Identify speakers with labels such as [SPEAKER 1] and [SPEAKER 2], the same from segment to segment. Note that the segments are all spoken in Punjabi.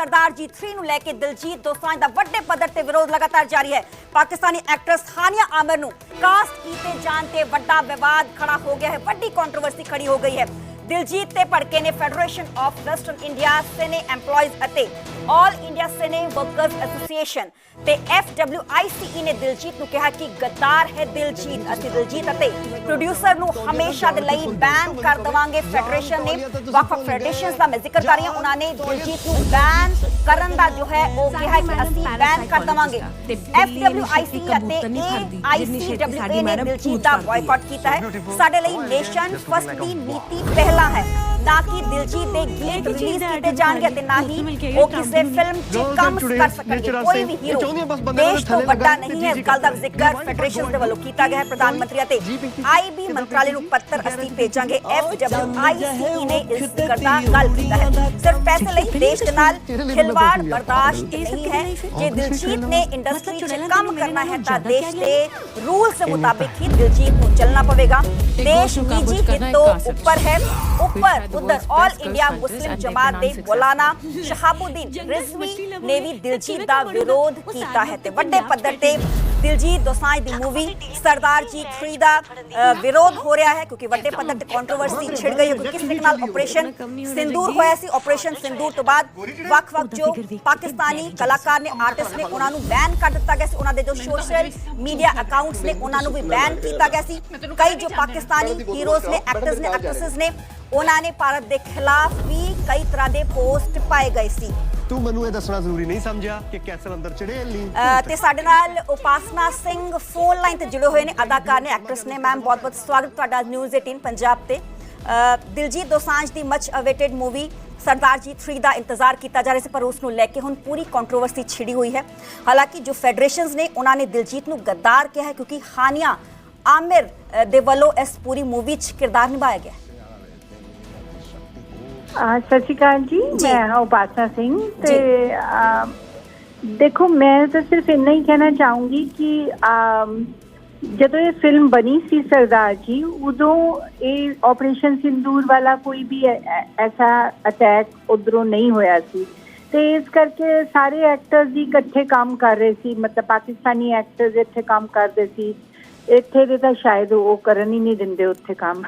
[SPEAKER 1] सरदार जी 3 ਨੂੰ ਲੈ ਕੇ ਦਿਲਜੀਤ ਦੋਸਾਂਝ ਦਾ ਵੱਡੇ ਪੱਧਰ ਤੇ ਵਿਰੋਧ ਲਗਾਤਾਰ ਜਾਰੀ ਹੈ। ਪਾਕਿਸਤਾਨੀ ਐਕਟਰਸ ਹਾਨੀਆ ਆਮਿਰ ਨੂੰ ਕਾਸਟ ਕੀਤੇ ਜਾਣ ਤੇ ਵੱਡਾ ਵਿਵਾਦ ਖੜਾ ਹੋ ਗਿਆ ਹੈ, ਵੱਡੀ ਕੰਟਰੋਵਰਸੀ ਖੜੀ ਹੋ ਗਈ ਹੈ। ਦਿਲਜੀਤ ਤੇ ਭੜਕੇ ਨੇ federation of western India cine employees ਅਤੇ all India cine workers association ਤੇ FWICE ਨੇ ਦਿਲਜੀਤ ਨੂੰ ਕਿਹਾ ਕਿ ਗੱਦਾਰ ਹੈ ਦਿਲਜੀਤ। ਅਸੀਂ ਦਿਲਜੀਤ ਅਤੇ ਪ੍ਰੋਡਿਊਸਰ ਨੂੰ ਹਮੇਸ਼ਾ ਦੇ ਲਈ ਬੈਨ ਕਰ ਦੇਵਾਂਗੇ। ਫੈਡਰੇਸ਼ਨ ਨੇ ਵੱਖ-ਵੱਖ ਫੈਡਰੇਸ਼ਨਸ ਦਾ ਮੈਂ ਜ਼ਿਕਰ ਕਰ ਰਹੀ ਹਾਂ, ਉਹਨਾਂ ਨੇ ਦਿਲਜੀਤ ਨੂੰ ਬੈਨ ਕਰਨ ਦਾ ਜੋ ਹੈ ਉਹ ਕਿਹਾ ਕਿ ਅਸੀਂ ਬੈਨ ਕਰ ਦੇਵਾਂਗੇ। FWICE ਅਤੇ AICWA ਨੇ ਦਿਲਜੀਤ ਦਾ ਬਾਇਕਾਟ ਕੀਤਾ ਹੈ। ਸਾਡੇ ਲਈ ਨੇਸ਼ਨ ਫਸਟ ਦੀ ਨੀਤੀ ਪਹਿਲਾ ਹੈ, ਨਾ ਕਿ ਦਿਲਜੀਤ ਦੇ ਗੀਤ ਰਿਲੀਜ਼ ਕੀਤੇ ਜਾਣਗੇ ਤੇ ਨਾ ਹੀ ਉਹ ਕਿਸੇ ਫਿਲਮ 'ਚ ਕੰਮ ਕਰ ਸਕਣਗੇ। ਕੋਈ ਵੀ ਹੀਰੋ ਦੇਸ਼ ਤੋਂ ਵੱਡਾ ਨਹੀਂ ਹੈ। ਇਸ ਗੱਲ ਦਾ ਜ਼ਿਕਰ ਫੈਡਰੇਸ਼ਨ ਦੇ ਵੱਲੋਂ ਕੀਤਾ ਗਿਆ ਹੈ। ਪ੍ਰਧਾਨ ਮੰਤਰੀ ਅਤੇ IB ਮੰਤਰਾਲੇ ਨੂੰ ਪੱਤਰ ਅਸੀਂ ਭੇਜਾਂਗੇ। FWICE ਨੇ ਇਸ ਕਰਦਾ ਗੱਲ ਕੀਤਾ ਹੈ। ਸਿਰਫ ਪੈਸੇ ਲਈ ਦੇਸ਼ ਦੇ ਨਾਲ ਖਿਲਵਾੜ ਬਰਦਾਸ਼ਤ ਨਹੀਂ ਹੈ। ਜੇ ਦਿਲਜੀਤ ਨੇ ਇੰਡਸਟਰੀ 'ਚ ਕੰਮ ਕਰਨਾ ਹੈ ਤਾਂ ਦੇਸ਼ ਦੇ रूल्स के मुताबिक ही दिलजीत को चलना पड़ेगा। देश निजी हितों ऊपर है। ऊपर उधर ऑल इंडिया मुस्लिम जमात दे मौलाना शहाबुद्दीन रिजवी ने भी दिलजीत दा विरोध कीता है ते वड्डे पद्धर ते दिलजीत दोसांझ दी मूवी सरदार जी 3 दा विरोध हो रहा है, क्योंकि वड्डे पद्धर ते कंट्रोवर्सी छिड़ गई है। किस तरीके नाल ऑपरेशन सिंदूर होया सी। ऑपरेशन सिंदूर तो बाद वख-वख जो पाकिस्तानी कलाकार ने आर्टिस्ट ने उन्हां नूं बैन कर दिता गया सी। उन्हां दे जो सोशल मीडिया अकाउंट्स ने उन्हां नूं भी बैन किया गया सी। कई जो पाकिस्तानी हीरोज ने, एक्टर्स ने, एक्ट्रेसेस ने, उन्हां ने भारत के खिलाफ भी कई तरह के पोस्ट पाए गए सी।
[SPEAKER 2] तू ਮੈਨੂੰ ਇਹ ਦੱਸਣਾ ਜ਼ਰੂਰੀ ਨਹੀਂ ਸਮਝਿਆ ਕਿ ਕੈਸਲ ਅੰਦਰ ਚੜ੍ਹੇ ਲਈ
[SPEAKER 1] ਤੇ ਸਾਡੇ ਨਾਲ ਉਪਾਸਨਾ ਸਿੰਘ ਫੋਨ ਲਾਈਨ ਤੇ ਜੁੜੇ ਹੋਏ ਨੇ, ਅਦਾਕਾਰ ਨੇ, ਐਕਟਰਸ ਨੇ। ਮੈਮ ਬਹੁਤ ਬਹੁਤ ਸਵਾਗਤ ਤੁਹਾਡਾ ਨਿਊਜ਼ 18 ਪੰਜਾਬ ਤੇ। ਦਿਲਜੀਤ ਦੋਸਾਂਝ ਦੀ ਮਚ ਅਵੇਟਡ ਮੂਵੀ सरदार जी 3 ਦਾ इंतजार किया जा रहा है, पर उसको लैके हुण पूरी कंट्रोवर्सी छिड़ी हुई है। हालांकि जो फेडरेशनस ने उन्होंने दिलजीत को गद्दार कहा है, क्योंकि हानिया आमिर दे वल्लों इस पूरी मूवी च किरदार निभाया गया।
[SPEAKER 3] सत श्री अकाल जी, मैं उपासना सिंह। ते देखो, मैं तो सिर्फ इन्ना ही कहना चाहूँगी कि ਜਦੋਂ ਇਹ ਫਿਲਮ ਬਣੀ ਸੀ ਸਰਦਾਰ ਜੀ, ਉਦੋਂ ਇਹ ਆਪਰੇਸ਼ਨ ਸਿੰਦੂਰ ਵਾਲਾ ਕੋਈ ਵੀ ਐਸਾ ਅਟੈਕ ਉਧਰੋਂ ਨਹੀਂ ਹੋਇਆ ਸੀ। ਤੇ ਇਸ ਕਰਕੇ ਸਾਰੇ ਐਕਟਰਸ ਹੀ ਇਕੱਠੇ ਕੰਮ ਕਰ ਰਹੇ ਸੀ। ਮਤਲਬ ਪਾਕਿਸਤਾਨੀ ਐਕਟਰਸ ਇੱਥੇ ਕੰਮ ਕਰਦੇ ਸੀ, ਇੱਥੇ ਦੇ ਤਾਂ ਸ਼ਾਇਦ ਉਹ ਕਰਨ ਹੀ ਨਹੀਂ ਦਿੰਦੇ ਉੱਥੇ ਕੰਮ।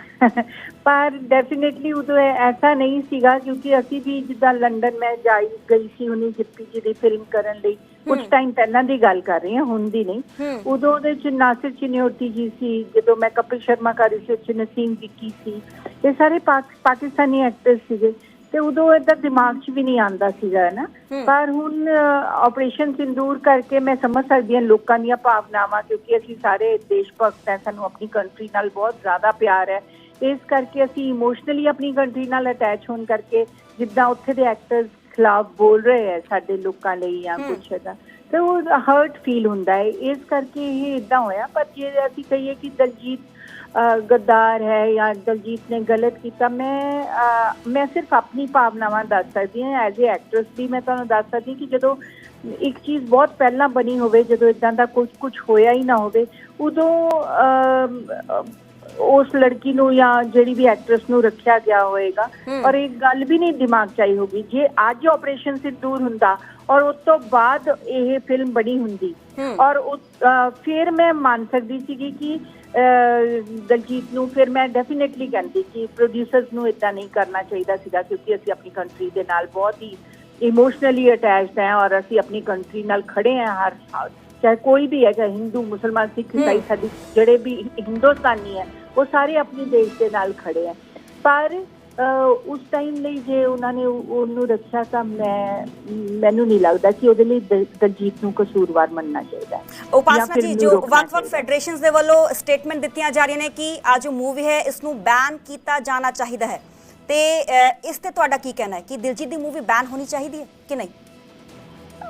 [SPEAKER 3] ਪਰ ਡੈਫੀਨੇਟਲੀ ਉਦੋਂ ਐਸਾ ਨਹੀਂ ਸੀਗਾ, ਕਿਉਂਕਿ ਅਸੀਂ ਵੀ ਜਿੱਦਾਂ ਲੰਡਨ ਮੈਂ ਗਈ ਸੀ ਹੁਣੀ ਜਿੱਪੀ ਜੀ ਦੀ ਫਿਲਮ ਕਰਨ ਲਈ, ਕੁਝ ਟਾਈਮ ਪਹਿਲਾਂ ਦੀ ਗੱਲ ਕਰ ਰਹੀ ਹਾਂ, ਹੁਣ ਦੀ ਨਹੀਂ। ਉਦੋਂ ਉਹਦੇ ਚ ਨਾਸਿਰ ਚਿਨਿਓਟੀ ਜੀ ਸੀ, ਜਦੋਂ ਮੈਂ ਕਪਿਲ ਸ਼ਰਮਾ ਕਰ ਰਹੀ ਸੀ ਉੱਥੇ ਨਸੀਮ ਵਿੱਕੀ ਸੀ, ਇਹ ਸਾਰੇ ਪਾਕਿਸਤਾਨੀ ਐਕਟਰ ਸੀਗੇ। ਤੇ ਉਦੋਂ ਏਦਾਂ ਦਿਮਾਗ 'ਚ ਵੀ ਨਹੀਂ ਆਉਂਦਾ ਸੀਗਾ ਨਾ। ਪਰ ਹੁਣ ਆਪਰੇਸ਼ਨ ਸਿੰਦੂਰ ਕਰਕੇ ਮੈਂ ਸਮਝ ਸਕਦੀ ਹਾਂ ਲੋਕਾਂ ਦੀਆਂ ਭਾਵਨਾਵਾਂ, ਕਿਉਂਕਿ ਅਸੀਂ ਸਾਰੇ ਦੇਸ਼ ਭਗਤ ਹੈ, ਸਾਨੂੰ ਆਪਣੀ ਕੰਟਰੀ ਨਾਲ ਬਹੁਤ ਜ਼ਿਆਦਾ ਪਿਆਰ ਹੈ। ਇਸ ਕਰਕੇ ਅਸੀਂ ਇਮੋਸ਼ਨਲੀ ਆਪਣੀ ਕੰਟਰੀ ਨਾਲ ਅਟੈਚ ਹੋਣ ਕਰਕੇ ਜਿੱਦਾਂ ਉੱਥੇ ਦੇ ਐਕਟਰਸ ਖਿਲਾਫ ਬੋਲ ਰਹੇ ਹੈ ਸਾਡੇ ਲੋਕਾਂ ਲਈ ਜਾਂ ਕੁਛ ਦਾ, ਤੇ ਉਹ ਹਰਟ ਫੀਲ ਹੁੰਦਾ ਹੈ। ਇਸ ਕਰਕੇ ਇਹ ਇੱਦਾਂ ਹੋਇਆ। ਪਰ ਜੇ ਅਸੀਂ ਕਹੀਏ ਕਿ ਦਿਲਜੀਤ ਗੱਦਾਰ ਹੈ ਜਾਂ ਦਿਲਜੀਤ ਨੇ ਗਲਤ ਕੀਤਾ, ਮੈਂ ਸਿਰਫ ਆਪਣੀ ਭਾਵਨਾਵਾਂ ਦੱਸ ਸਕਦੀ ਹਾਂ। ਐਜ਼ ਏ ਐਕਟਰਸ ਵੀ ਮੈਂ ਤੁਹਾਨੂੰ ਦੱਸ ਸਕਦੀ ਕਿ ਜਦੋਂ ਇੱਕ ਚੀਜ਼ ਬਹੁਤ ਪਹਿਲਾਂ ਬਣੀ ਹੋਵੇ, ਜਦੋਂ ਇੱਦਾਂ ਦਾ ਕੁਝ ਹੋਇਆ ਹੀ ਨਾ ਹੋਵੇ, ਉਦੋਂ ਉਸ ਲੜਕੀ ਨੂੰ ਜਾਂ ਜਿਹੜੀ ਵੀ ਐਕਟਰਸ ਨੂੰ ਰੱਖਿਆ ਗਿਆ ਹੋਏਗਾ। ਔਰ ਇੱਕ ਗੱਲ ਵੀ ਨਹੀਂ ਦਿਮਾਗ 'ਚ ਆਈ ਹੋਗੀ, ਜੇ ਅੱਜ ਆਪਰੇਸ਼ਨ ਸਿੰਦੂਰ ਹੁੰਦਾ ਔਰ ਉਸ ਤੋਂ ਬਾਅਦ ਇਹ ਫਿਲਮ ਬਣੀ ਹੁੰਦੀ, ਔਰ ਫਿਰ ਮੈਂ ਮੰਨ ਸਕਦੀ ਸੀਗੀ ਕਿ ਦਿਲਜੀਤ ਨੂੰ, ਫਿਰ ਮੈਂ ਡੈਫੀਨੇਟਲੀ ਕਹਿੰਦੀ ਕਿ ਪ੍ਰੋਡਿਊਸਰਸ ਨੂੰ ਇੱਦਾਂ ਨਹੀਂ ਕਰਨਾ ਚਾਹੀਦਾ ਸੀਗਾ, ਕਿਉਂਕਿ ਅਸੀਂ ਆਪਣੀ ਕੰਟਰੀ ਦੇ ਨਾਲ ਬਹੁਤ ਹੀ ਇਮੋਸ਼ਨਲੀ ਅਟੈਚਡ ਹੈ ਔਰ ਅਸੀਂ ਆਪਣੀ ਕੰਟਰੀ ਨਾਲ ਖੜੇ ਹਾਂ ਹਰ ਸਾਲ, ਚਾਹੇ ਕੋਈ ਵੀ ਹੈਗਾ, ਹਿੰਦੂ, ਮੁਸਲਮਾਨ, ਸਿੱਖ, ਈਸਾਈ, ਸਾਡੀ ਜਿਹੜੇ ਵੀ ਹਿੰਦੁਸਤਾਨੀ ਹੈ ਉਹ ਸਾਰੇ ਆਪਣੇ ਦੇਸ਼ ਦੇ ਨਾਲ ਖੜੇ ਹੈ। ਪਰ ਉਸ ਟਾਈਮ ਲਈ ਜੇ ਉਹਨਾਂ ਨੇ ਉਹਨੂੰ ਰੱਖਿਆ ਤਾਂ ਮੈਨੂੰ ਨਹੀਂ ਲੱਗਦਾ ਕਿ ਉਹਦੇ ਲਈ ਦਿਲਜੀਤ ਨੂੰ ਕਸੂਰਵਾਰ ਮੰਨਣਾ ਚਾਹੀਦਾ।
[SPEAKER 1] ਉਪਾਸਨਾ ਜੀ, ਜੋ ਵੱਖ-ਵੱਖ ਫੈਡਰੇਸ਼ਨਸ ਦੇ ਵੱਲੋਂ ਸਟੇਟਮੈਂਟ ਦਿੱਤੀਆਂ ਜਾ ਰਹੀਆਂ ਨੇ ਕਿ ਆ ਜੋ ਮੂਵੀ ਹੈ ਇਸ ਨੂੰ ਬੈਨ ਕੀਤਾ ਜਾਣਾ ਚਾਹੀਦਾ ਹੈ, ਤੇ ਇਸ ਤੇ ਤੁਹਾਡਾ ਕੀ ਕਹਿਣਾ ਹੈ ਕਿ ਦਿਲਜੀਤ ਦੀ ਮੂਵੀ ਬੈਨ ਹੋਣੀ ਚਾਹੀਦੀ ਹੈ ਕਿ ਨਹੀਂ?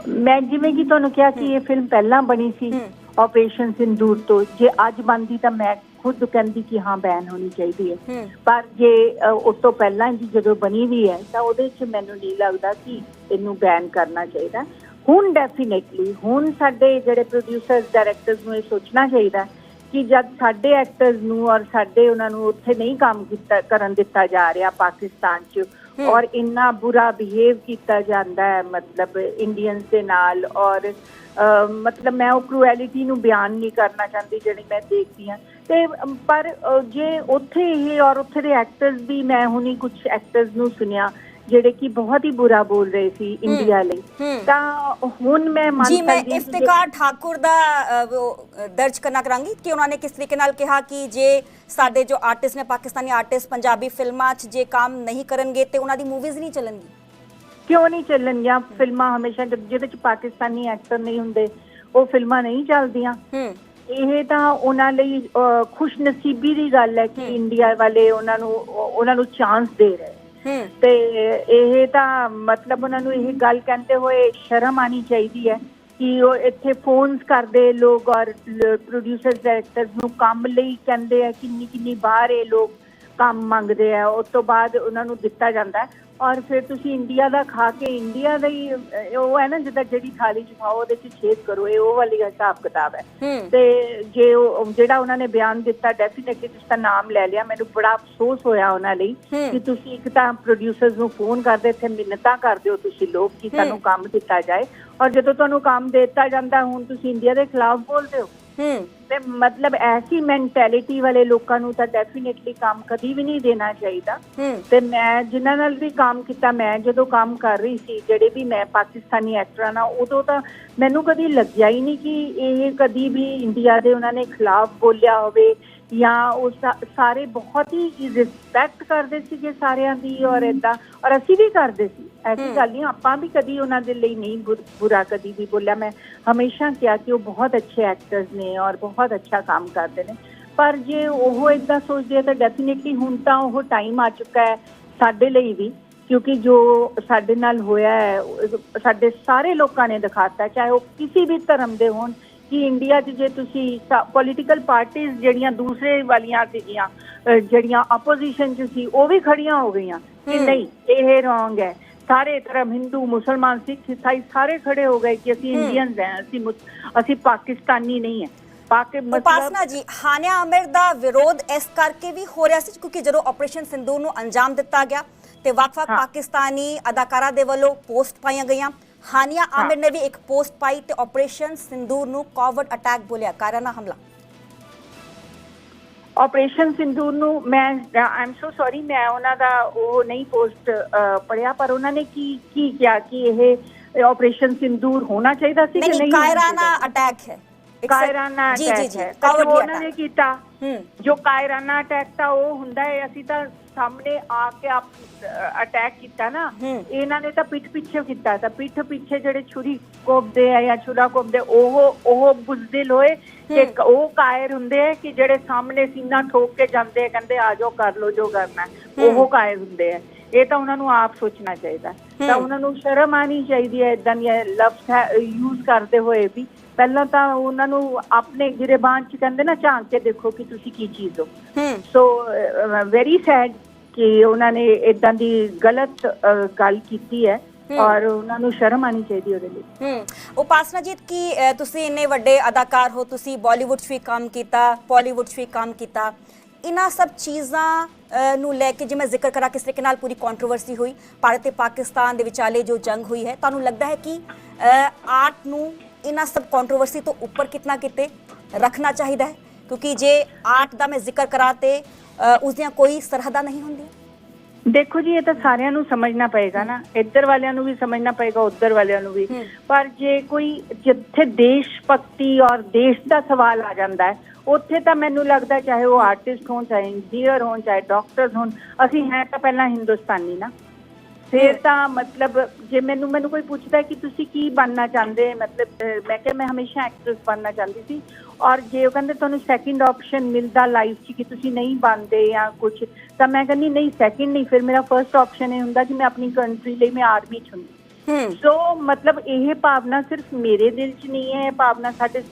[SPEAKER 3] ਮੈਂ ਜਿਵੇਂ ਕਿ ਤੁਹਾਨੂੰ ਕਿਹਾ ਕਿ ਇਹ ਫਿਲਮ ਪਹਿਲਾਂ ਬਣੀ ਸੀ ਆਪਰੇਸ਼ਨ ਸਿੰਦੂਰ ਤੋਂ, ਜੇ ਅੱਜ ਬਣਦੀ ਤਾਂ ਮੈਂ ਖੁਦ ਕਹਿੰਦੀ ਕਿ ਹਾਂ ਬੈਨ ਹੋਣੀ ਚਾਹੀਦੀ ਹੈ। ਪਰ ਜੇ ਉਸ ਤੋਂ ਪਹਿਲਾਂ ਜੀ ਜਦੋਂ ਬਣੀ ਵੀ ਹੈ ਤਾਂ ਉਹਦੇ 'ਚ ਮੈਨੂੰ ਨਹੀਂ ਲੱਗਦਾ ਕਿ ਇਹਨੂੰ ਬੈਨ ਕਰਨਾ ਚਾਹੀਦਾ। ਹੁਣ ਡੈਫੀਨੇਟਲੀ ਹੁਣ ਸਾਡੇ ਜਿਹੜੇ ਪ੍ਰੋਡਿਊਸਰਸ, ਡਾਇਰੈਕਟਰਸ ਨੂੰ ਇਹ ਸੋਚਣਾ ਚਾਹੀਦਾ ਕਿ ਜਦ ਸਾਡੇ ਐਕਟਰਸ ਨੂੰ ਔਰ ਸਾਡੇ ਉਹਨਾਂ ਨੂੰ ਉੱਥੇ ਨਹੀਂ ਕੰਮ ਕਰਨ ਦਿੱਤਾ ਜਾ ਰਿਹਾ ਪਾਕਿਸਤਾਨ 'ਚ, ਔਰ ਇੰਨਾ ਬੁਰਾ ਬਿਹੇਵ ਕੀਤਾ ਜਾਂਦਾ ਹੈ ਮਤਲਬ ਇੰਡੀਅਨਸ ਦੇ ਨਾਲ। ਔਰ ਮਤਲਬ ਮੈਂ ਉਹ ਕਰੂਐਲਿਟੀ ਨੂੰ ਬਿਆਨ ਨਹੀਂ ਕਰਨਾ ਚਾਹੁੰਦੀ ਜਿਹੜੀ ਮੈਂ ਦੇਖਦੀ ਹਾਂ। ਤੇ ਪਰ ਜੇ ਉੱਥੇ ਇਹ ਔਰ ਉੱਥੇ ਦੇ ਐਕਟਰਸ ਵੀ, ਮੈਂ ਹੁਣੀ ਕੁਝ ਐਕਟਰਸ ਨੂੰ ਸੁਣਿਆ ਜਿਹੜੇ ਕਿ ਬਹੁਤ ਹੀ ਬੁਰਾ ਬੋਲ ਰਹੇ ਸੀ ਇੰਡੀਆ ਲਈ, ਤਾਂ ਹੁਣ ਮੈਂ ਮੰਨ
[SPEAKER 1] ਜੀ ਮੈਂ
[SPEAKER 3] ਸਕਦੀ ਹਾਂ
[SPEAKER 1] ਇਫਤਿਕਾਰ ਠਾਕੁਰ ਦਾ ਦਰਜ ਕਰਨਾ ਕਰਾਂਗੀ ਕਿ ਉਹਨਾਂ ਨੇ ਕਿਸ ਤਰੀਕੇ ਨਾਲ ਕਿਹਾ ਕਿ ਜੇ ਸਾਡੇ ਜੋ ਆਰਟਿਸਟ ਨੇ, ਪਾਕਿਸਤਾਨੀ ਆਰਟਿਸਟ ਪੰਜਾਬੀ ਫਿਲਮਾਂ 'ਚ ਜੇ ਕੰਮ ਨਹੀਂ ਕਰਨਗੇ ਤੇ ਉਹਨਾਂ ਦੀ ਮੂਵੀਜ਼ ਨਹੀਂ ਚੱਲਣਗੀ।
[SPEAKER 3] ਕਿਉਂ ਨਹੀਂ ਚੱਲਣਗੀਆਂ ਫਿਲਮਾਂ? ਹਮੇਸ਼ਾ ਜਿਹਦੇ 'ਚ ਪਾਕਿਸਤਾਨੀ ਐਕਟਰ ਨਹੀਂ ਹੁੰਦੇ ਉਹ ਫਿਲਮਾਂ ਨਹੀਂ ਚੱਲਦੀਆਂ। ਇਹ ਤਾਂ ਉਹਨਾਂ ਲਈ ਖੁਸ਼ਨਸੀਬੀ ਦੀ ਗੱਲ ਹੈ ਕਿ ਇੰਡੀਆ ਵਾਲੇ ਉਹਨਾਂ ਨੂੰ ਚਾਂਸ ਦੇ ਰਹੇ। ਤੇ ਇਹ ਤਾਂ ਮਤਲਬ ਉਹਨਾਂ ਨੂੰ ਇਹ ਗੱਲ ਕਹਿੰਦੇ ਹੋਏ ਸ਼ਰਮ ਆਣੀ ਚਾਹੀਦੀ ਹੈ ਕਿ ਉਹ ਇੱਥੇ ਫੋਨਸ ਕਰਦੇ ਲੋਕ ਔਰ ਪ੍ਰੋਡਿਊਸਰਸ ਡਾਇਰੈਕਟਰਸ ਨੂੰ ਕੰਮ ਲਈ ਕਹਿੰਦੇ ਆ, ਕਿੰਨੀ ਬਾਹਰ ਇਹ ਲੋਕ ਕੰਮ ਮੰਗਦੇ ਆ, ਉਸ ਤੋਂ ਬਾਅਦ ਉਹਨਾਂ ਨੂੰ ਦਿੱਤਾ ਜਾਂਦਾ ਔਰ ਫਿਰ ਤੁਸੀਂ ਇੰਡੀਆ ਦਾ ਖਾ ਕੇ ਇੰਡੀਆ ਦਾ ਹੀ ਉਹ ਹੈ ਨਾ, ਜਿੱਦਾਂ ਜਿਹੜੀ ਥਾਲੀ 'ਚ ਖਾਓ ਉਹਦੇ 'ਚ ਛੇਦ ਕਰੋ, ਇਹ ਉਹ ਵਾਲੀ ਹਿਸਾਬ ਕਿਤਾਬ ਹੈ। ਤੇ ਜੇ ਉਹ ਜਿਹੜਾ ਉਹਨਾਂ ਨੇ ਬਿਆਨ ਦਿੱਤਾ, ਡੈਫੀਨੇਟਲੀ ਤੁਸੀਂ ਤਾਂ ਨਾਮ ਲੈ ਲਿਆ, ਮੈਨੂੰ ਬੜਾ ਅਫਸੋਸ ਹੋਇਆ ਉਹਨਾਂ ਲਈ ਕਿ ਤੁਸੀਂ ਇੱਕ ਤਾਂ ਪ੍ਰੋਡਿਊਸਰਸ ਨੂੰ ਫੋਨ ਕਰਦੇ, ਇੱਥੇ ਮਿੰਨਤਾਂ ਕਰਦੇ ਹੋ ਤੁਸੀਂ ਲੋਕ ਕਿ ਸਾਨੂੰ ਕੰਮ ਦਿੱਤਾ ਜਾਏ, ਔਰ ਜਦੋਂ ਤੁਹਾਨੂੰ ਕੰਮ ਦਿੱਤਾ ਜਾਂਦਾ ਹੁਣ ਤੁਸੀਂ ਇੰਡੀਆ ਦੇ ਖਿਲਾਫ ਬੋਲਦੇ ਹੋ। ਤੇ ਮਤਲਬ ਐਸੀ ਮੈਂਟੈਲਿਟੀ ਵਾਲੇ ਲੋਕਾਂ ਨੂੰ ਤਾਂ ਡੈਫੀਨੇਟਲੀ ਕੰਮ ਕਦੀ ਵੀ ਨਹੀਂ ਦੇਣਾ ਚਾਹੀਦਾ। ਤੇ ਮੈਂ ਜਿਨ੍ਹਾਂ ਨਾਲ ਵੀ ਕੰਮ ਕੀਤਾ, ਮੈਂ ਜਦੋਂ ਕੰਮ ਕਰ ਰਹੀ ਸੀ ਜਿਹੜੇ ਵੀ ਮੈਂ ਪਾਕਿਸਤਾਨੀ ਐਕਟਰਾਂ ਨਾਲ, ਉਦੋਂ ਤਾਂ ਮੈਨੂੰ ਕਦੀ ਲੱਗਿਆ ਹੀ ਨਹੀਂ ਕਿ ਇਹ ਕਦੀ ਵੀ ਇੰਡੀਆ ਦੇ ਉਹਨਾਂ ਨੇ ਖਿਲਾਫ ਬੋਲਿਆ ਹੋਵੇ ਜਾਂ ਉਹ ਸਾਰੇ ਬਹੁਤ ਹੀ ਰਿਸਪੈਕਟ ਕਰਦੇ ਸੀਗੇ ਸਾਰਿਆਂ ਦੀ ਔਰ ਏਦਾਂ, ਔਰ ਅਸੀਂ ਵੀ ਕਰਦੇ ਸੀ, ਐਸੀ ਗੱਲ ਨਹੀਂ, ਆਪਾਂ ਵੀ ਕਦੀ ਉਹਨਾਂ ਦੇ ਲਈ ਨਹੀਂ ਬੁਰਾ ਕਦੀ ਵੀ ਬੋਲਿਆ। ਮੈਂ ਹਮੇਸ਼ਾ ਕਿਹਾ ਕਿ ਉਹ ਬਹੁਤ ਅੱਛੇ ਐਕਟਰਸ ਨੇ ਔਰ ਬਹੁਤ ਅੱਛਾ ਕੰਮ ਕਰਦੇ ਨੇ। ਪਰ ਜੇ ਉਹ ਏਦਾਂ ਸੋਚਦੇ ਆ ਤਾਂ ਡੈਫੀਨੇਟਲੀ ਹੁਣ ਤਾਂ ਉਹ ਟਾਈਮ ਆ ਚੁੱਕਾ ਹੈ ਸਾਡੇ ਲਈ ਵੀ, ਕਿਉਂਕਿ ਜੋ ਸਾਡੇ ਨਾਲ ਹੋਇਆ ਹੈ ਸਾਡੇ ਸਾਰੇ ਲੋਕਾਂ ਨੇ ਦਿਖਾਤਾ, ਚਾਹੇ ਉਹ ਕਿਸੇ ਵੀ ਧਰਮ ਦੇ ਹੋਣ, ਕਿ ਇੰਡੀਆ 'ਚ ਜੇ ਤੁਸੀਂ ਪੋਲੀਟੀਕਲ ਪਾਰਟੀਆਂ ਜਿਹੜੀਆਂ ਦੂਸਰੇ ਵਾਲੀਆਂ ਸੀਗੀਆਂ, ਜਿਹੜੀਆਂ ਆਪੋਜੀਸ਼ਨ 'ਚ ਸੀ, ਉਹ ਵੀ ਖੜੀਆਂ ਹੋ ਗਈਆਂ ਕਿ ਨਹੀਂ ਇਹ ਰੋਂਗ ਹੈ। ਸਾਰੇ ਧਰਮ, ਹਿੰਦੂ, ਮੁਸਲਮਾਨ, ਸਿੱਖ, ਈਸਾਈ ਸਾਰੇ ਖੜੇ ਹੋ ਗਏ ਕਿ ਅਸੀਂ ਇੰਡੀਅਨਸ ਹਾਂ, ਅਸੀਂ ਪਾਕਿਸਤਾਨੀ ਨਹੀਂ ਹੈ।
[SPEAKER 1] ਉਪਾਸਨਾ ਜੀ, ਹਾਨੀਆ ਆਮਿਰ ਦਾ ਵਿਰੋਧ ਇਸ ਕਰਕੇ ਵੀ ਹੋ ਰਿਹਾ ਸੀ ਕਿਉਂਕਿ ਜਦੋਂ ਆਪਰੇਸ਼ਨ ਸਿੰਦੂਰ ਨੂੰ ਅੰਜਾਮ ਦਿੱਤਾ ਗਿਆ ਤੇ ਵੱਖ-ਵੱਖ ਪਾਕਿਸਤਾਨੀ ਅਦਾਕਾਰਾਂ ਦੇ ਵੱਲੋਂ ਪੋਸਟ ਪਾਈਆਂ ਗਈਆਂ। ਹਾਨੀਆ ਆਮਿਰ ਨੇ ਵੀ ਇੱਕ ਪੋਸਟ ਪਾਈ ਤੇ ਆਪਰੇਸ਼ਨ ਸਿੰਦੂਰ ਨੂੰ ਕੋਵਰਟ ਅਟੈਕ ਬੋਲਿਆ, ਕਾਇਰਾਨਾ ਹਮਲਾ।
[SPEAKER 3] ਆਪਰੇਸ਼ਨ ਸਿੰਦੂਰ ਨੂੰ ਮੈਂ ਆਈ ਐਮ ਸੋ ਸੌਰੀ, ਮੈਂ ਉਹਨਾਂ ਦਾ ਉਹ ਨਹੀਂ ਪੋਸਟ ਪੜਿਆ, ਪਰ ਉਹਨਾਂ ਨੇ ਕੀ ਕਿਹਾ ਕਿ ਇਹ ਆਪਰੇਸ਼ਨ ਸਿੰਦੂਰ ਹੋਣਾ ਚਾਹੀਦਾ ਸੀ ਕਿ ਨਹੀਂ?
[SPEAKER 1] ਕਾਇਰਾਨਾ ਅਟੈਕ ਹੈ,
[SPEAKER 3] ਕਾਇਰਾਨਾ ਅਟੈਕ ਹੈ ਉਹਨਾਂ ਨੇ ਕੀਤਾ। ਜੋ ਕਾਇਰਾਨਾ ਅਟੈਕ ਤਾਂ ਉਹ ਹੁੰਦਾ ਹੈ, ਅਸੀਂ ਤਾਂ ਸਾਹਮਣੇ ਆ ਕੇ ਅਟੈਕ ਕੀਤਾ ਨਾ, ਇਹਨਾਂ ਨੇ ਤਾਂ ਪਿੱਠ ਪਿੱਛੇ ਕੀਤਾ। ਤਾਂ ਪਿੱਠ ਪਿੱਛੇ ਜਿਹੜੇ ਛੁਰੀ ਕੋਪਦੇ ਆ ਜਾਂ ਛੁਰਾ ਕੋਪਦੇ, ਉਹ ਬੁਜ਼ਦਿਲ ਹੋਏ ਕਿ ਉਹ ਕਾਇਰ ਹੁੰਦੇ ਆ ਕਿ ਜਿਹੜੇ ਸਾਹਮਣੇ ਸੀਨਾ ਠੋਕ ਕੇ ਜਾਂਦੇ ਆ, ਕਹਿੰਦੇ ਆ ਜਾਓ ਕਰ ਲੋ ਜੋ ਕਰਨਾ, ਉਹ ਕਾਇਰ ਹੁੰਦੇ ਆ। ਇਹ ਤਾਂ ਉਹਨਾਂ ਨੂੰ ਆਪ ਸੋਚਣਾ ਚਾਹੀਦਾ, ਤਾਂ ਉਹਨਾਂ ਨੂੰ ਸ਼ਰਮ ਆਣੀ ਚਾਹੀਦੀ ਹੈ ਏਦਾਂ ਦੀਆਂ ਲਫ਼ਜ਼ ਯੂਜ਼ ਕਰਦੇ ਹੋਏ ਵੀ। ਪਹਿਲਾਂ ਤਾਂ ਉਹਨਾਂ ਨੂੰ ਆਪਣੇ ਗਿਰਬਾਨ 'ਚ ਕਹਿੰਦੇ ਨਾ, ਝਾਂਕ ਕੇ ਦੇਖੋ ਕਿ ਤੁਸੀਂ ਕੀ ਚੀਜ਼ ਹੋ। ਸੋ ਵੈਰੀ ਸੈਡ ਕਿ ਉਹਨਾਂ ਨੇ ਏਦਾਂ ਦੀ ਗਲਤ ਗੱਲ ਕੀਤੀ ਹੈ ਔਰ ਉਹਨਾਂ ਨੂੰ ਸ਼ਰਮ ਆਣੀ ਚਾਹੀਦੀ ਉਹਦੇ ਲਈ।
[SPEAKER 1] ਉਪਾਸਨਾ ਜੀ, ਕੀ ਤੁਸੀਂ ਇੰਨੇ ਵੱਡੇ ਅਦਾਕਾਰ ਹੋ, ਤੁਸੀਂ ਬਾਲੀਵੁੱਡ 'ਚ ਵੀ ਕੰਮ ਕੀਤਾ, ਬਾਲੀਵੁੱਡ 'ਚ ਵੀ ਕੰਮ ਕੀਤਾ, ਇਹਨਾਂ ਸਭ ਚੀਜ਼ਾਂ ਨੂੰ ਲੈ ਕੇ ਜੇ ਮੈਂ ਜ਼ਿਕਰ ਕਰਾਂ ਕਿਸ ਤਰੀਕੇ ਨਾਲ ਪੂਰੀ ਕੰਟਰੋਵਰਸੀ ਹੋਈ, ਭਾਰਤ ਤੇ ਪਾਕਿਸਤਾਨ ਦੇ ਵਿਚਾਲੇ ਜੋ ਜੰਗ ਹੋਈ ਹੈ, ਤੁਹਾਨੂੰ ਲੱਗਦਾ ਹੈ ਕਿ ਆਰਟ ਨੂੰ ਇਹਨਾਂ ਸਭ ਕੰਟਰੋਵਰਸੀ ਤੋਂ ਉੱਪਰ ਕਿਤਨਾ ਕਿਤੇ ਰੱਖਣਾ ਚਾਹੀਦਾ ਹੈ? ਕਿਉਂਕਿ ਜੇ ਆਰਟ ਦਾ ਮੈਂ ਜ਼ਿਕਰ ਕਰਾਂ ਤੇ ਉਸ ਦੀਆਂ ਕੋਈ ਸਰਹੱਦਾਂ ਨਹੀਂ ਹੁੰਦੀਆਂ।
[SPEAKER 3] ਦੇਖੋ ਜੀ, ਇਹ ਤਾਂ ਸਾਰਿਆਂ ਨੂੰ ਸਮਝਣਾ ਪਏਗਾ ਨਾ, ਇੱਧਰ ਵਾਲਿਆਂ ਨੂੰ ਵੀ ਸਮਝਣਾ ਪਏਗਾ, ਉੱਧਰ ਵਾਲਿਆਂ ਨੂੰ ਵੀ। ਪਰ ਜੇ ਕੋਈ ਜਿੱਥੇ ਦੇਸ਼ ਭਗਤੀ ਔਰ ਦੇਸ਼ ਦਾ ਸਵਾਲ ਆ ਜਾਂਦਾ ਹੈ, ਉੱਥੇ ਤਾਂ ਮੈਨੂੰ ਲੱਗਦਾ ਚਾਹੇ ਉਹ ਆਰਟਿਸਟ ਹੋਣ, ਚਾਹੇ ਇੰਜੀਨੀਅਰ ਹੋਣ, ਚਾਹੇ ਡਾਕਟਰ ਹੋਣ, ਅਸੀਂ ਹੈ ਤਾਂ ਪਹਿਲਾਂ ਹਿੰਦੁਸਤਾਨੀ ਨਾ। ਫਿਰ ਤਾਂ ਮਤਲਬ ਜੇ ਮੈਨੂੰ ਕੋਈ ਪੁੱਛਦਾ ਕਿ ਤੁਸੀਂ ਕੀ ਬਣਨਾ ਚਾਹੁੰਦੇ, ਮਤਲਬ ਮੈਂ ਕਿਹਾ ਮੈਂ ਹਮੇਸ਼ਾ ਐਕਟਰਸ ਬਣਨਾ ਚਾਹੁੰਦੀ ਸੀ। ਔਰ ਜੇ ਉਹ ਕਹਿੰਦੇ ਤੁਹਾਨੂੰ ਸੈਕਿੰਡ ਆਪਸ਼ਨ ਮਿਲਦਾ ਲਾਈਫ 'ਚ ਕਿ ਤੁਸੀਂ ਨਹੀਂ ਬਣਦੇ ਜਾਂ ਕੁਛ, ਤਾਂ ਮੈਂ ਕਹਿੰਦੀ ਨਹੀਂ, ਸੈਕਿੰਡ ਨਹੀਂ, ਫਿਰ ਮੇਰਾ ਫਰਸਟ ਆਪਸ਼ਨ ਇਹ ਹੁੰਦਾ ਕਿ ਮੈਂ ਆਪਣੀ ਕੰਟਰੀ ਲਈ ਮੈਂ ਆਰਮੀ 'ਚ ਹੁੰਦੀ। ਸੋ ਮਤਲਬ ਇਹ ਭਾਵਨਾ ਸਿਰਫ ਮੇਰੇ ਦਿਲ 'ਚ ਨਹੀਂ ਹੈ, ਇਹ ਭਾਵਨਾ ਸਾਡੇ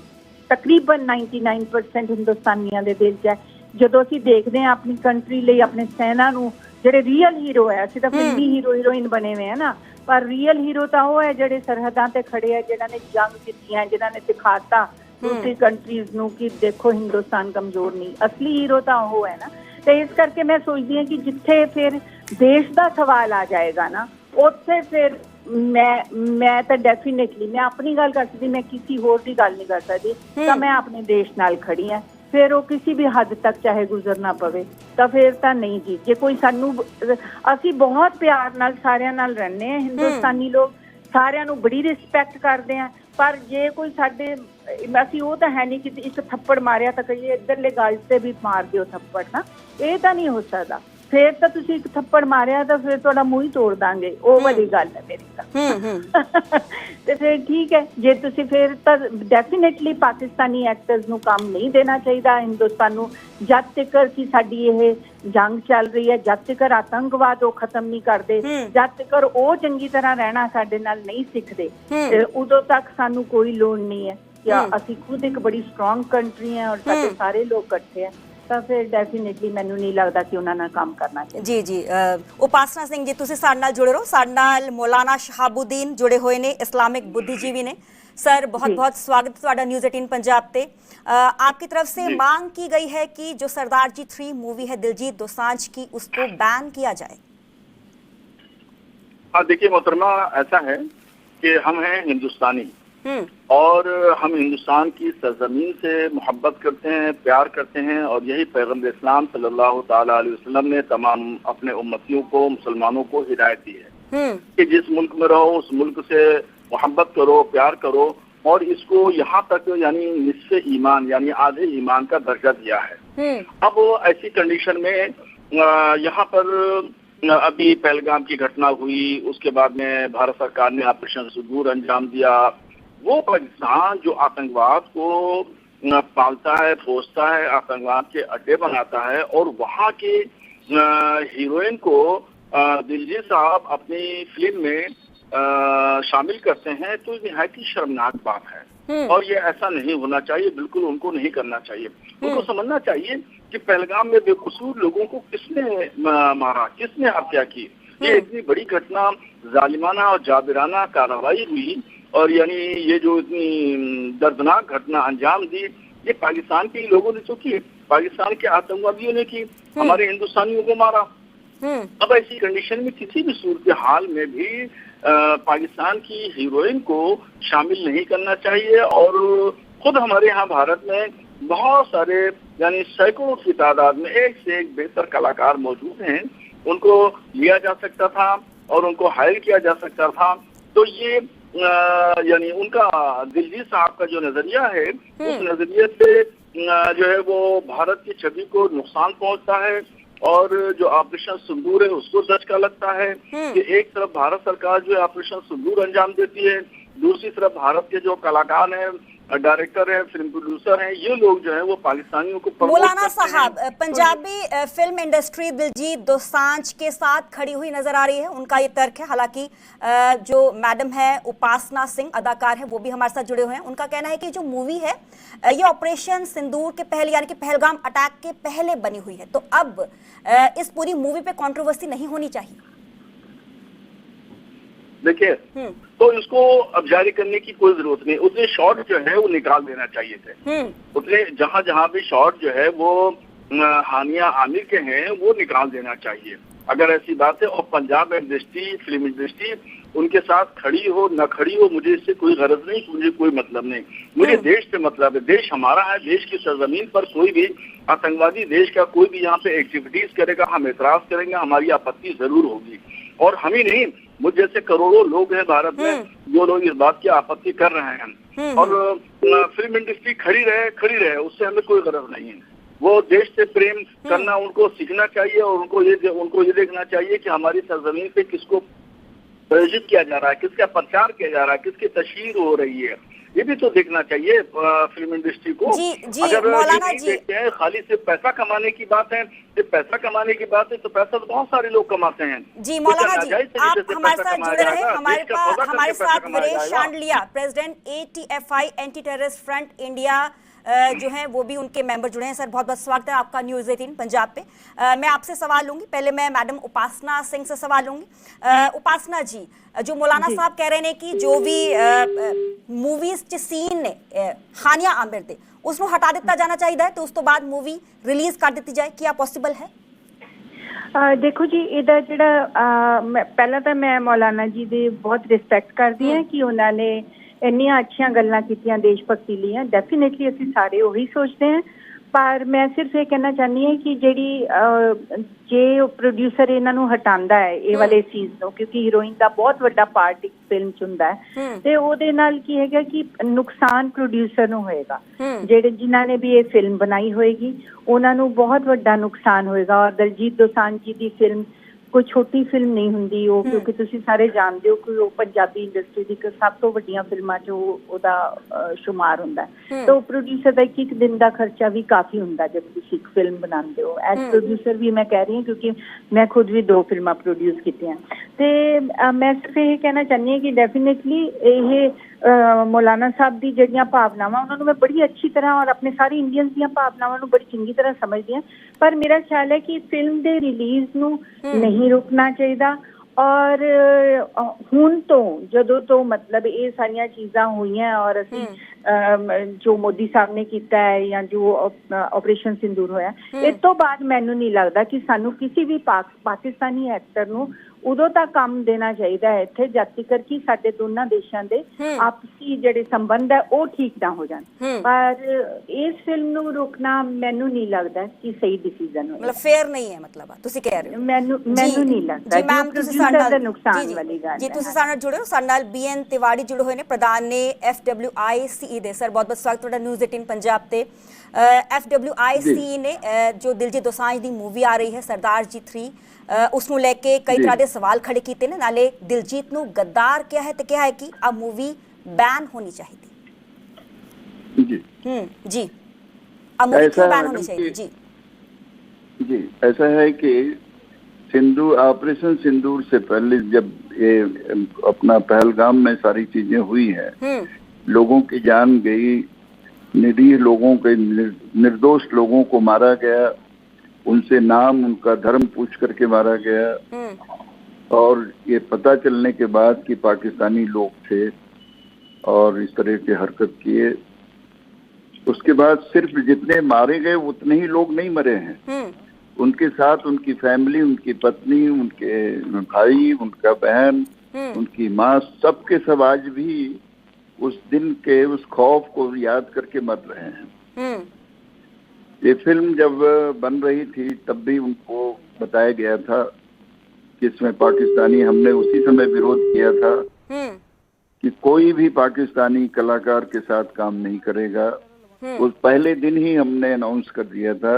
[SPEAKER 3] ਤਕਰੀਬਨ 99% ਹਿੰਦੁਸਤਾਨੀਆਂ ਦੇ ਦਿਲ 'ਚ ਹੈ। ਜਦੋਂ ਅਸੀਂ ਦੇਖਦੇ ਹਾਂ ਆਪਣੀ ਕੰਟਰੀ ਲਈ ਆਪਣੇ ਸੈਨਾ ਨੂੰ, ਜਿਹੜੇ ਰੀਅਲ ਹੀਰੋ ਹੈ, ਅਸੀਂ ਤਾਂ ਫਿਲਮੀ ਹੀਰੋ ਹੀਰੋਇਨ ਬਣੇ ਹੋਏ ਹੈ ਨਾ, ਪਰ ਰੀਅਲ ਹੀਰੋ ਤਾਂ ਉਹ ਹੈ ਜਿਹੜੇ ਸਰਹੱਦਾਂ ਤੇ ਖੜੇ ਆ, ਜਿਨ੍ਹਾਂ ਨੇ ਜੰਗ ਕੀਤੀਆਂ, ਜਿਨ੍ਹਾਂ ਨੇ ਦਿਖਾਤਾ ਦੂਸਰੀ ਕੰਟਰੀਜ਼ ਨੂੰ ਕਿ ਦੇਖੋ ਹਿੰਦੁਸਤਾਨ ਕਮਜ਼ੋਰ ਨਹੀਂ। ਅਸਲੀ ਹੀਰੋ ਤਾਂ ਉਹ ਹੈ ਨਾ। ਤੇ ਇਸ ਕਰਕੇ ਮੈਂ ਸੋਚਦੀ ਹਾਂ ਕਿ ਜਿੱਥੇ ਫਿਰ ਦੇਸ਼ ਦਾ ਸਵਾਲ ਆ ਜਾਏਗਾ ਨਾ, ਉੱਥੇ ਫਿਰ ਮੈਂ ਤਾਂ ਡੈਫੀਨੇਟਲੀ ਮੈਂ ਆਪਣੀ ਗੱਲ ਕਰ ਸਕਦੀ, ਮੈਂ ਕਿਸੇ ਹੋਰ ਦੀ ਗੱਲ ਨਹੀਂ ਕਰ ਸਕਦੀ। ਤਾਂ ਮੈਂ ਆਪਣੇ ਦੇਸ਼ ਨਾਲ ਖੜੀ ਹਾਂ, ਫਿਰ ਉਹ ਕਿਸੇ ਵੀ ਹੱਦ ਤੱਕ ਚਾਹੇ ਗੁਜ਼ਰਨਾ ਪਵੇ ਤਾਂ ਫਿਰ ਤਾਂ ਨਹੀਂ ਜੀ। ਜੇ ਕੋਈ ਸਾਨੂੰ, ਅਸੀਂ ਬਹੁਤ ਪਿਆਰ ਨਾਲ ਸਾਰਿਆਂ ਨਾਲ ਰਹਿੰਦੇ ਹਾਂ, ਹਿੰਦੁਸਤਾਨੀ ਲੋਕ ਸਾਰਿਆਂ ਨੂੰ ਬੜੀ ਰਿਸਪੈਕਟ ਕਰਦੇ ਆ, ਪਰ ਜੇ ਕੋਈ ਸਾਡੇ, ਅਸੀਂ ਉਹ ਤਾਂ ਹੈ ਨਹੀਂ ਕਿ ਇੱਕ ਥੱਪੜ ਮਾਰਿਆ ਤਾਂ ਕਹੀਏ ਇੱਧਰਲੇ ਗੱਲ ਤੇ ਵੀ ਮਾਰ ਦਿਓ ਥੱਪੜ ਨਾ, ਇਹ ਤਾਂ ਨਹੀਂ ਹੋ ਸਕਦਾ। ਫਿਰ ਤਾਂ ਤੁਸੀਂ ਇੱਕ ਥੱਪੜ ਮਾਰਿਆ ਤਾਂ ਫਿਰ ਤੁਹਾਡਾ ਮੂੰਹ ਹੀ ਤੋੜ ਦਾਂਗੇ, ਉਹ ਵਾਲੀ ਗੱਲ ਹੈ ਮੇਰੀ ਤਾਂ। ਤੇ ਫਿਰ ਠੀਕ ਹੈ, ਜੇ ਤੁਸੀਂ ਫਿਰ ਤਾਂ ਡੈਫੀਨੇਟਲੀ ਪਾਕਿਸਤਾਨੀ ਐਕਟਰਸ ਨੂੰ ਕੰਮ ਨਹੀਂ ਦੇਣਾ ਚਾਹੀਦਾ ਹਿੰਦੁਸਤਾਨ ਨੂੰ, ਜਦ ਤੱਕ ਕਿ ਸਾਡੀ ਇਹ ਜੰਗ ਚੱਲ ਰਹੀ ਹੈ, ਜਦ ਤੱਕ ਆਤੰਕਵਾਦ ਉਹ ਖਤਮ ਨਹੀਂ ਕਰਦੇ, ਜਦ ਤੱਕ ਉਹ ਚੰਗੀ ਤਰ੍ਹਾਂ ਰਹਿਣਾ ਸਾਡੇ ਨਾਲ ਨਹੀਂ ਸਿੱਖਦੇ, ਉਦੋਂ ਤੱਕ ਸਾਨੂੰ ਕੋਈ ਲੋੜ ਨਹੀਂ ਹੈ। ਜਾਂ ਅਸੀਂ ਖੁਦ ਇੱਕ ਬੜੀ ਸਟਰੋਂਗ ਕੰਟਰੀ ਹੈ ਔਰ ਸਾਡੇ ਸਾਰੇ ਲੋਕ ਇਕੱਠੇ ਹੈ, ਤਾਂ ਫਿਰ ਡੈਫੀਨੇਟਲੀ ਮੈਨੂੰ ਨਹੀਂ ਲੱਗਦਾ ਕਿ ਉਹਨਾਂ ਨਾਲ ਕੰਮ ਕਰਨਾ ਚਾਹੀਦਾ।
[SPEAKER 1] ਜੀ ਜੀ, ਉਪਾਸਨਾ ਸਿੰਘ ਜੀ ਤੁਸੀਂ ਸਾਡੇ ਨਾਲ ਜੁੜੇ ਰਹੋ। ਸਾਡੇ ਨਾਲ ਮੌਲਾਨਾ ਸ਼ਹਾਬੁਦੀਨ ਜੁੜੇ ਹੋਏ ਨੇ, ਇਸਲਾमिक बुद्धिजीवी ने। सर बहुत बहुत स्वागत है न्यूज़ 18 पंजाब पे। आपकी तरफ से मांग की गई है कि जो सरदार जी 3 मूवी है दिलजीत दोसांझ की, उसको बैन किया जाए।
[SPEAKER 4] हाँ देखिए मोहतरमा, ऐसा है कि हम हैं हिंदुस्तानी और हम हिंदुस्तान की सरजमीन से मोहब्बत करते हैं, प्यार करते हैं, और यही पैगम्बर इस्लाम सल्लल्लाहु ताला अलैहि वसल्लम ने तमाम अपने उम्मतियों को, मुसलमानों को हिदायत दी है कि जिस मुल्क में रहो उस मुल्क से मोहब्बत करो, प्यार करो, और इसको यहाँ तक यानी निस्फ़े ईमान यानी आधे ईमान का दर्जा दिया है। अब ऐसी कंडीशन में यहाँ पर अभी पहलगाम की घटना हुई, उसके बाद में भारत सरकार ने ऑपरेशन सिंदूर अंजाम दिया। वो पाकिस्तान जो आतंकवाद को पालता है, पोसता है, आतंकवाद के अड्डे बनाता है, और वहाँ के हीरोइन को दिलजीत साहब अपनी फिल्म में शामिल करते हैं, तो निहायत ही शर्मनाक बात है। और ये ऐसा नहीं होना चाहिए, बिल्कुल उनको नहीं करना चाहिए। उनको समझना चाहिए कि पहलगाम में बेकसूर लोगों को किसने मारा, किसने हत्या की। ये इतनी बड़ी घटना, जालिमाना और जाबिराना कार्रवाई हुई, और यानी ये जो इतनी दर्दनाक घटना अंजाम दी, ये पाकिस्तान के लोगों ने तो की, पाकिस्तान के आतंकवादियों ने की, हमारे हिंदुस्तानियों को मारा। अब ऐसी कंडीशन में किसी भी सूरत हाल में भी पाकिस्तान की हीरोइन को शामिल नहीं करना चाहिए। और खुद हमारे यहाँ भारत में बहुत सारे यानी सैकड़ों की तादाद में एक से एक बेहतर कलाकार मौजूद हैं, उनको लिया जा सकता था और उनको हायर किया जा सकता था। तो ये यानी उनका दिलजीत साहब का जो नजरिया है, उस नजरिए से जो है वो भारत की छवि को नुकसान पहुंचता है, और जो ऑपरेशन सिंदूर है उसको धचका लगता है कि एक तरफ भारत सरकार जो है ऑपरेशन सिंदूर अंजाम देती है, दूसरी तरफ भारत के जो कलाकार हैं, डायरेक्टर हैं, फिल्म प्रोड्यूसर हैं, ये लोग जो हैं वो पाकिस्तानियों को
[SPEAKER 1] मौलाना साहब, पंजाबी फिल्म इंडस्ट्री दिलजीत दोसांझ के साथ खड़ी हुई नजर आ रही है, उनका ये तर्क है। हालांकि जो मैडम है उपासना सिंह अदाकार है, वो भी हमारे साथ जुड़े हुए हैं। उनका कहना है कि जो मूवी है ये ऑपरेशन सिंदूर के पहले यानी कि पहलगाम अटैक के पहले बनी हुई है, तो अब इस पूरी मूवी पे कंट्रोवर्सी नहीं होनी चाहिए।
[SPEAKER 4] देखिए, तो इसको अब जारी करने की कोई जरूरत नहीं, उतने शॉट जो है वो निकाल देना चाहिए थे। उतने जहां जहां भी शॉट जो है वो हानिया आमिर के हैं वो निकाल देना चाहिए, अगर ऐसी बात है। और पंजाब इंडस्ट्री, फिल्म इंडस्ट्री उनके साथ खड़ी हो न खड़ी हो, मुझे इससे कोई गरज नहीं, मुझे कोई मतलब नहीं। मुझे देश से मतलब है, देश हमारा है, देश की सरजमीन पर कोई भी आतंकवादी देश का कोई भी यहाँ पे एक्टिविटीज करेगा, हम एतराज करेंगे, हमारी आपत्ति जरूर होगी। और हम ही नहीं, मुझ जैसे करोड़ों लोग हैं भारत में जो लोग इस बात की आपत्ति कर रहे हैं। और फिल्म इंडस्ट्री खड़ी रहे, उससे हमें कोई गरज नहीं है। वो देश से प्रेम करना उनको सीखना चाहिए, और उनको ये देखना चाहिए कि हमारी सरजमीन पे किसको प्रायोजित किया जा रहा है, किसका प्रचार किया जा रहा है, किसकी तशहीर हो रही है, ये भी तो देखना चाहिए फिल्म इंडस्ट्री को। अगर ये देखते हैं खाली सिर्फ पैसा कमाने की बात है, सिर्फ पैसा कमाने की बात है, तो पैसा तो बहुत सारे लोग कमाते हैं।
[SPEAKER 1] जी मौलाना जी, आप हमारे साथ जुड़े रहे। हमारे साथ Viresh Shandilya, president ATFI anti terrorist front India जो हैं वो भी उनके मेंबर जुड़े हैं। सर बहुत बहुत स्वागत है आपका न्यूज़ 18 पंजाब पे। मैं आपसे सवाल लूंगी, पहले मैं मैडम उपासना सिंह से सवाल लूंगी। उपासना जी, जो मौलाना साहब कह रहे हैं कि जो भी मूवीज च सीन ने हानिया आमिर दे उसको हटा दिता जाना चाहिए, तो उस तो बाद मूवी रिलीज कर दी जाए, क्या पॉसिबल है?
[SPEAKER 3] देखो जी, ਇਹਦਾ ਜਿਹੜਾ ਪਹਿਲਾਂ ਤਾਂ ਮੈਂ ਮੌਲਾਨਾ ਜੀ ਦੇ ਬਹੁਤ ਰਿਸਪੈਕਟ ਕਰਦੀ ਹਾਂ ਕਿ ਉਹਨਾਂ ਨੇ ਇੰਨੀਆਂ ਅੱਛੀਆਂ ਗੱਲਾਂ ਕੀਤੀਆਂ ਦੇਸ਼ ਭਗਤੀ ਲਈ। ਡੈਫੀਨੇਟਲੀ ਅਸੀਂ ਸਾਰੇ ਉਹੀ ਸੋਚਦੇ ਹਾਂ, ਪਰ ਮੈਂ ਸਿਰਫ ਇਹ ਕਹਿਣਾ ਚਾਹੁੰਦੀ ਹਾਂ ਕਿ ਜਿਹੜੀ ਜੇ ਉਹ ਪ੍ਰੋਡਿਊਸਰ ਇਹਨਾਂ ਨੂੰ ਹਟਾਉਂਦਾ ਹੈ ਇਹ ਵਾਲੇ ਚੀਜ਼ ਨੂੰ, ਕਿਉਂਕਿ ਹੀਰੋਇਨ ਦਾ ਬਹੁਤ ਵੱਡਾ ਪਾਰਟ ਇੱਕ ਫਿਲਮ 'ਚ ਹੁੰਦਾ ਹੈ, ਤੇ ਉਹਦੇ ਨਾਲ ਕੀ ਹੈਗਾ ਕਿ ਨੁਕਸਾਨ ਪ੍ਰੋਡਿਊਸਰ ਨੂੰ ਹੋਏਗਾ। ਜਿਹੜੇ ਜਿਨ੍ਹਾਂ ਨੇ ਵੀ ਇਹ ਫਿਲਮ ਬਣਾਈ ਹੋਏਗੀ ਉਹਨਾਂ ਨੂੰ ਬਹੁਤ ਵੱਡਾ ਨੁਕਸਾਨ ਹੋਏਗਾ। ਔਰ ਦਲਜੀਤ ਦੋਸਾਂਝ ਜੀ ਦੀ ਫਿਲਮ ਕੋਈ ਛੋਟੀ ਫਿਲਮ ਨਹੀਂ ਹੁੰਦੀ ਉਹ, ਕਿਉਂਕਿ ਤੁਸੀਂ ਸਾਰੇ ਜਾਣਦੇ ਹੋ ਕਿ ਉਹ ਪੰਜਾਬੀ ਇੰਡਸਟਰੀ ਦੀ ਸਭ ਤੋਂ ਵੱਡੀਆਂ ਫਿਲਮਾਂ 'ਚ ਉਹਦਾ ਸ਼ੁਮਾਰ ਹੁੰਦਾ। ਤਾਂ ਉਹ ਪ੍ਰੋਡਿਊਸਰ ਦਾ ਇੱਕ ਦਿਨ ਦਾ ਖਰਚਾ ਵੀ ਕਾਫੀ ਹੁੰਦਾ ਜਦ ਤੁਸੀਂ ਇੱਕ ਫਿਲਮ ਬਣਾਉਂਦੇ ਹੋ। ਐਜ਼ ਪ੍ਰੋਡਿਊਸਰ ਵੀ ਮੈਂ ਕਹਿ ਰਹੀ ਹਾਂ, ਕਿਉਂਕਿ ਮੈਂ ਖੁਦ ਵੀ 2 ਫਿਲਮਾਂ ਪ੍ਰੋਡਿਊਸ ਕੀਤੀਆਂ। ਤੇ ਮੈਂ ਸਿਰਫ ਇਹ ਕਹਿਣਾ ਚਾਹੁੰਦੀ ਹਾਂ ਕਿ ਡੈਫੀਨੇਟਲੀ ਇਹ ਮੌਲਾਨਾ ਸਾਹਿਬ ਦੀ ਜਿਹੜੀਆਂ ਭਾਵਨਾਵਾਂ ਉਹਨਾਂ ਨੂੰ ਮੈਂ ਬੜੀ ਅੱਛੀ ਤਰ੍ਹਾਂ ਔਰ ਆਪਣੇ ਸਾਰੇ ਇੰਡੀਅਨਸ ਦੀਆਂ ਭਾਵਨਾਵਾਂ ਨੂੰ ਬੜੀ ਚੰਗੀ ਤਰ੍ਹਾਂ ਸਮਝਦੀ ਹਾਂ, ਪਰ ਮੇਰਾ ਖਿਆਲ ਹੈ ਕਿ ਫਿਲਮ ਦੇ ਰਿਲੀਜ਼ ਨੂੰ ਨਹੀਂ ਰੁਕਣਾ ਚਾਹੀਦਾ। ਔਰ ਹੁਣ ਤੋਂ ਜਦੋਂ ਤੋਂ ਮਤਲਬ ਇਹ ਸਾਰੀਆਂ ਚੀਜ਼ਾਂ ਹੋਈਆਂ ਔਰ ਅਸੀਂ ਜੋ ਮੋਦੀ ਸਾਹਿਬ ਨੇ ਕੀਤਾ ਹੈ ਜਾਂ ਜੋ ਆਪਰੇਸ਼ਨ ਸਿੰਦੂਰ ਹੋਇਆ, ਇਸ ਤੋਂ ਬਾਅਦ ਮੈਨੂੰ ਨਹੀਂ ਲੱਗਦਾ ਕਿ ਸਾਨੂੰ ਕਿਸੇ ਵੀ ਪਾਕਿਸਤਾਨੀ ਐਕਟਰ ਨੂੰ ਉਦੋਂ ਤੱਕ ਕੰਮ ਦੇਣਾ ਚਾਹੀਦਾ ਹੈ ਇੱਥੇ ਜਦ ਤੱਕ ਕਿ ਸਾਡੇ ਦੋਨਾਂ ਦੇਸ਼ਾਂ ਦੇ ਆਪਸੀ ਜਿਹੜੇ ਸੰਬੰਧ ਹੈ ਉਹ ਠੀਕ ਨਾ ਹੋ ਜਾਣ। ਪਰ ਇਸ ਫਿਲਮ ਨੂੰ ਰੋਕਣਾ ਮੈਨੂੰ ਨਹੀਂ ਲੱਗਦਾ ਕਿ ਸਹੀ ਡਿਸੀਜਨ ਹੋਵੇ,
[SPEAKER 1] ਮਤਲਬ ਫੇਅਰ ਨਹੀਂ ਹੈ, ਮਤਲਬ ਤੁਸੀਂ ਕਹਿ ਰਹੇ ਹੋ।
[SPEAKER 3] ਮੈਨੂੰ ਨਹੀਂ ਲੱਗਦਾ
[SPEAKER 1] ਜੀ ਮੈਮ, ਤੁਸੀਂ ਸਾਡੇ ਨਾਲ
[SPEAKER 3] ਨੁਕਸਾਨ ਵਾਲੀ ਗੱਲ
[SPEAKER 1] ਜੀ ਤੁਸੀਂ ਸਾਡੇ ਨਾਲ ਜੁੜੇ ਹੋ। ਸਾਡੇ ਨਾਲ BN ਤਿਵਾੜੀ ਜੁੜੇ ਹੋਏ ਨੇ, ਪ੍ਰਧਾਨ ਨੇ FWICE ਦੇ। ਸਰ ਬਹੁਤ ਬਹੁਤ ਸਵਾਗਤ ਤੁਹਾਡਾ ਨਿਊਜ਼ 18 ਪੰਜਾਬ ਤੇ। FWICE ਨੇ ਜੋ ਦਿਲਜੀਤ ਦੋਸਾਂਝ ਦੀ ਮੂਵੀ ਆ ਰਹੀ ਹੈ ਸਰਦਾਰ ਜੀ 3, ਉਸ ਨੂੰ ਲੈ ਕੇ ਕਈ ਤਰ੍ਹਾਂ ਦੇ ਸਵਾਲ ਖੜੇ ਕੀਤੇ ਨੇ। ਨਾਲੇ ਦਿਲਜੀਤ ਨੂੰ ਗੱਦਾਰ ਕਿਹਾ ਹੈ ਤੇ ਕਿਹਾ ਹੈ ਕਿ ਆ ਮੂਵੀ बैन होनी चाहिए।
[SPEAKER 4] जी
[SPEAKER 1] जी ऐसा बैन होनी चाहिए। जी
[SPEAKER 4] जी ऐसा है कि सिंदूर ऑपरेशन सिंदूर से पहले जब ये अपना पहलगाम में सारी चीजें हुई है, लोगों की जान गई, निरीह लोगों के निर्दोष लोगों को मारा गया, उनसे नाम उनका धर्म पूछ करके मारा गया, और ये पता चलने के बाद कि पाकिस्तानी लोग थे और इस तरह की हरकत किए, उसके बाद सिर्फ जितने मारे गए उतने ही लोग नहीं मरे हैं, उनके साथ उनकी फैमिली, उनकी पत्नी, उनके भाई, उनका बहन, उनकी माँ, सबके सब आज भी उस दिन के उस खौफ को याद करके मर रहे हैं। ये फिल्म जब बन रही थी तब भी उनको बताया गया था कि इसमें पाकिस्तानी, हमने उसी समय विरोध किया था कि कोई भी पाकिस्तानी कलाकार के साथ काम नहीं करेगा। उस पहले दिन ही हमने अनाउंस कर दिया था,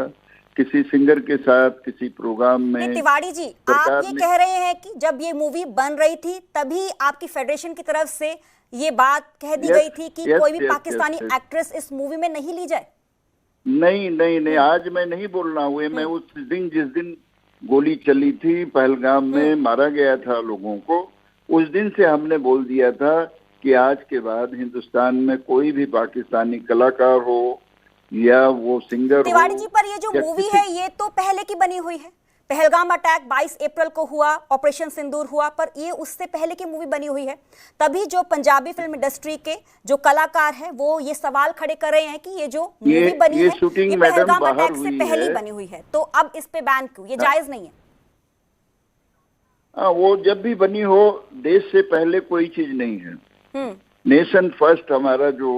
[SPEAKER 4] किसी सिंगर के साथ किसी प्रोग्राम में।
[SPEAKER 1] तिवाड़ी जी, आप ये कह रहे हैं कि जब ये मूवी बन रही थी तभी आपकी फेडरेशन की तरफ से ये बात कह दी गई थी कि कोई भी पाकिस्तानी एक्ट्रेस इस मूवी में नहीं ली जाए?
[SPEAKER 4] नहीं नहीं नहीं, आज मैं नहीं बोल रहा हूँ, मैं उस दिन जिस दिन गोली चली थी पहलगाम में, मारा गया था लोगों को, उस दिन से हमने बोल दिया था कि आज के बाद हिंदुस्तान में कोई भी पाकिस्तानी कलाकार हो या वो सिंगर हो।
[SPEAKER 1] तिवाड़ी जी, पर ये जो मूवी है ये तो पहले की बनी हुई है। पहलगाम अटैक 22 अप्रैल को हुआ, ऑपरेशन सिंदूर हुआ, पर ये उससे पहले की मूवी बनी हुई है। तभी जो पंजाबी फिल्म इंडस्ट्री के जो कलाकार हैं वो ये सवाल खड़े कर रहे हैं कि ये जो मूवी बनी है ये पहलगाम अटैक से पहले बनी हुई है, तो अब इस पे बैन क्यों? ये जायज नहीं है।
[SPEAKER 4] वो जब भी बनी हो, देश से पहले कोई चीज नहीं है। नेशन फर्स्ट हमारा जो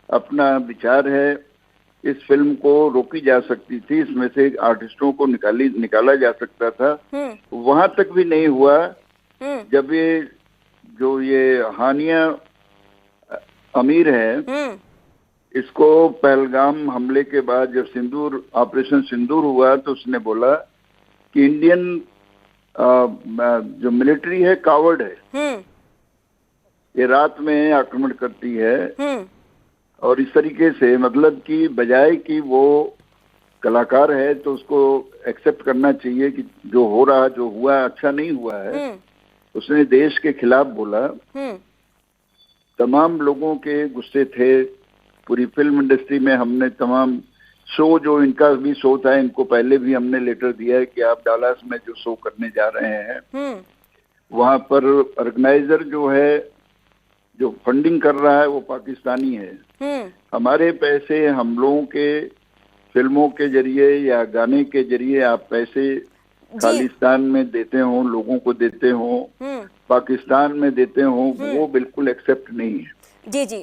[SPEAKER 4] अपना विचार है, इस फिल्म को रोकी जा सकती थी, इसमें से आर्टिस्टों को निकाला जा सकता था, वहां तक भी नहीं हुआ। जब ये हानिया अमीर है, इसको पहलगाम हमले के बाद जब सिंदूर ऑपरेशन सिंदूर हुआ तो उसने बोला कि इंडियन जो मिलिट्री है कावर्ड है, ये रात में आक्रमण करती है, और इस तरीके से मतलब कि बजाय कि वो कलाकार है तो उसको एक्सेप्ट करना चाहिए कि जो हो रहा, जो हुआ अच्छा नहीं हुआ है, उसने देश के खिलाफ बोला। तमाम लोगों के गुस्से थे, पूरी फिल्म इंडस्ट्री में हमने तमाम शो, जो इनका भी शो था, इनको पहले भी हमने लेटर दिया है कि आप डालास में जो शो करने जा रहे हैं वहां पर ऑर्गेनाइजर जो है, जो फंडिंग कर रहा है वो पाकिस्तानी है। हमारे पैसे, हम लोगों के फिल्मों के जरिए या गाने के जरिए आप पैसे
[SPEAKER 5] खालिस्तान में देते हों, लोगों को देते हों, पाकिस्तान में देते हों, वो बिल्कुल एक्सेप्ट नहीं है।
[SPEAKER 1] जी जी।